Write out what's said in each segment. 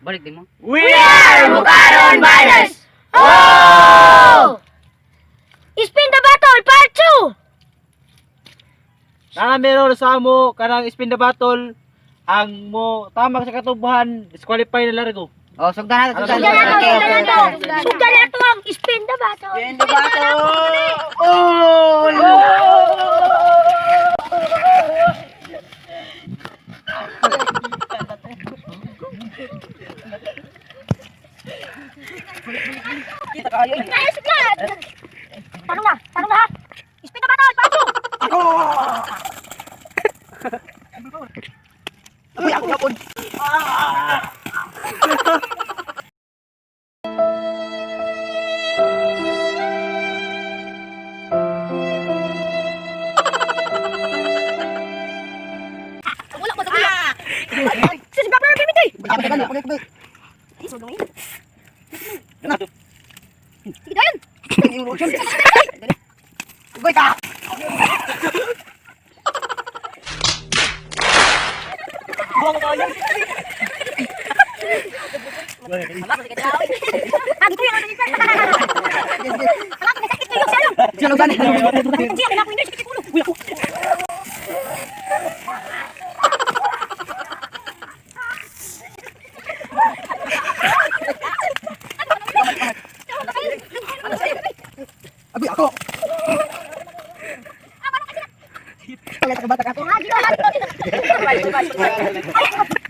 Balik din mo. We are Bukaron Miners! Oh! Spin the battle, part 2! Meron sa mo kanang spin the battle ang mo tama sa katubuhan disqualify na largo. Oh, sugdan natin. Sugdan nato! Sugdan nato ang spin the battle! Spin the battle! Oh! Kita kayo. Nice blood! Tanong na ha! Spin the battle, part 2! Uy, ako yapon. Wala ko sa kuya! Sige, Papa, pimitay! Sige, dayan! Goy ka. Buang ko yan. Agi ko yan, ano yun? Alam ko, sakit ko yung salong! Sino ba? Siya, kailangan ko yun, sakit ko ulo! Abi ako. Pala ka bata ka to.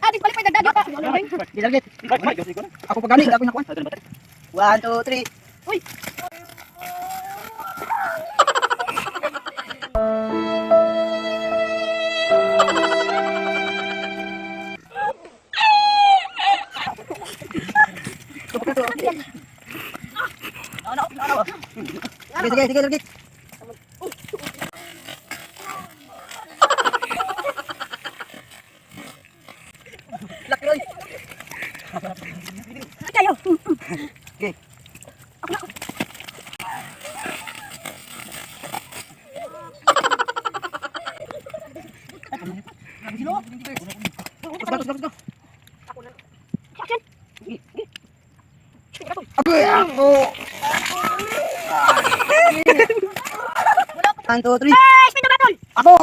Adik balik pa dagdag ka. Gilagit. Ako pagani, ako nakuan. 1 2 3. Uy. Sige, lagi. Laki oi. Kayo. Okay. Ako. 1 2 3. Spin the battle! Ako.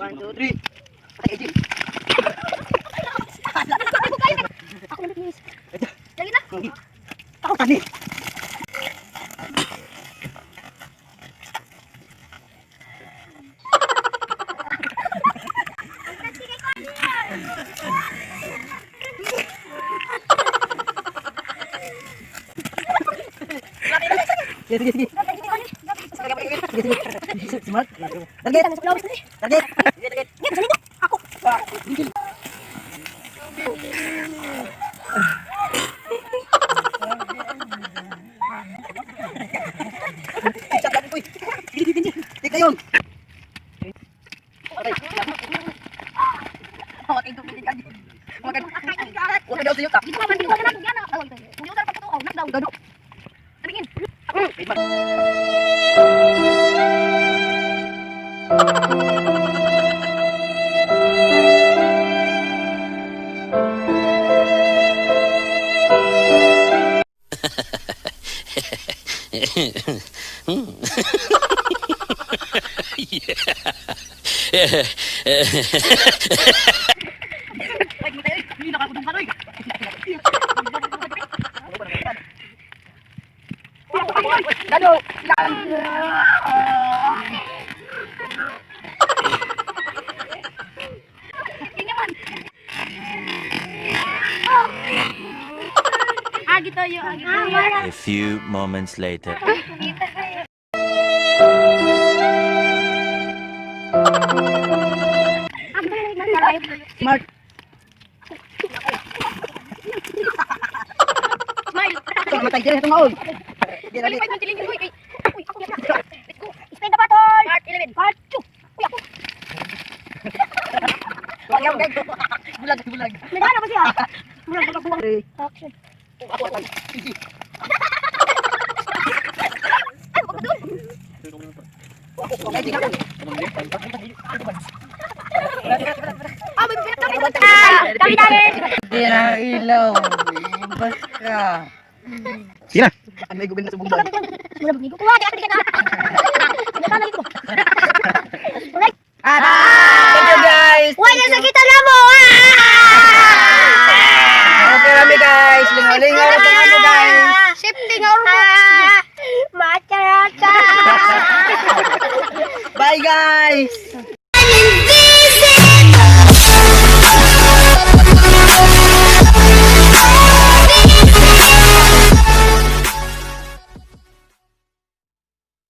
One, two, three. Patay, Ejin. Ako na bilis. Lagi na. Ako tani. Sige. Smart. Target. Target. Ako. Tika yun. Huwag ka daw sa'yo, tak. Dito ka man, dito ka na. Hindi ko talaga ito. Knockdown. Gano. Tabingin. Gano. Agi tayo. A few moments later. Smart. Smile. Matay dyan itong maon. Balik pa yung tilingin ko. Uy, ako yan. Let's go. Spin the battle. Part 11. Part 2. Uy, ako. Bulag. Nagana ba siya? Bulag. Action. Ako atay. Ay, wag ka doon. Ah, may pinag-tabi. Tabi tabi. Tira ilaw. Ibas ka. Sige na. Ano may gubin na subong Wala ba? Kuha, di ako na. Ano lagi ko? Aray!